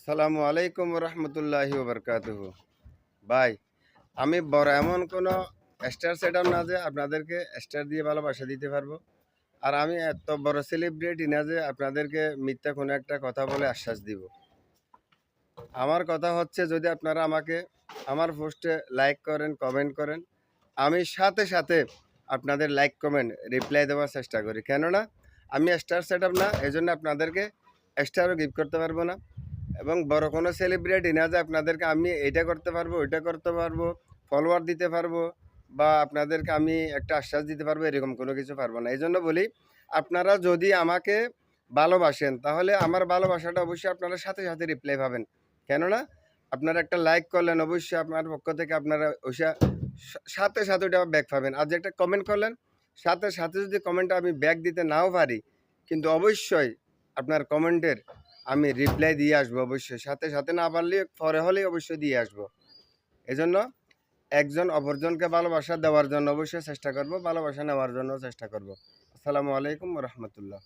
আসসালামু আলাইকুম রহমতুল্লাহি ওবরকাতুহু। ভাই, আমি বড় এমন কোনো স্টার সেটার না যে আপনাদেরকে স্টার দিয়ে ভালোবাসা দিতে পারবো। আর আমি এত বড় সেলিব্রিটি না যে আপনাদেরকে মিথ্যা কোনো একটা কথা বলে আশ্বাস দিব। আমার কথা হচ্ছে, যদি আপনারা আমাকে আমার পোস্টে লাইক করেন, কমেন্ট করেন, আমি সাথে সাথে আপনাদের লাইক কমেন্ট রিপ্লাই দেওয়ার চেষ্টা করি। কেননা আমি স্টার সেটআপ না, এজন্য আপনাদেরকে স্টারও গিফট করতে পারবো না। এবং বড় কোনো সেলিব্রিটি না যে আপনাদেরকে আমি এটা করতে পারবো, ওইটা করতে পারবো, ফলোয়ার দিতে পারবো, বা আপনাদেরকে আমি একটা আশ্বাস দিতে পারবো, এরকম কোনো কিছু পারবো না। এই জন্য বলি, আপনারা যদি আমাকে ভালোবাসেন তাহলে আমার ভালোবাসাটা অবশ্যই আপনারা সাথে সাথে রিপ্লাই পাবেন। কেননা আপনারা একটা লাইক করলেন, অবশ্যই আপনার পক্ষ থেকে আপনারা ওইসা সাথে সাথে ওটা ব্যাক পাবেন। আর যে একটা কমেন্ট করলেন, সাথে সাথে যদি কমেন্টটা আমি ব্যাক দিতে নাও পারি, কিন্তু অবশ্যই আপনার কমেন্টের আমি রিপ্লাই দিয়ে আসবো অবশ্যই। সাথে সাথে না পারলে পরে হলেই অবশ্যই দিয়ে আসবো। এজন্য একজন অপরজনকে ভালোবাসা দেওয়ার জন্য অবশ্যই চেষ্টা করব, ভালোবাসা নেওয়ার জন্য চেষ্টা করব। আসসালামু আলাইকুম ওয়া রাহমাতুল্লাহ।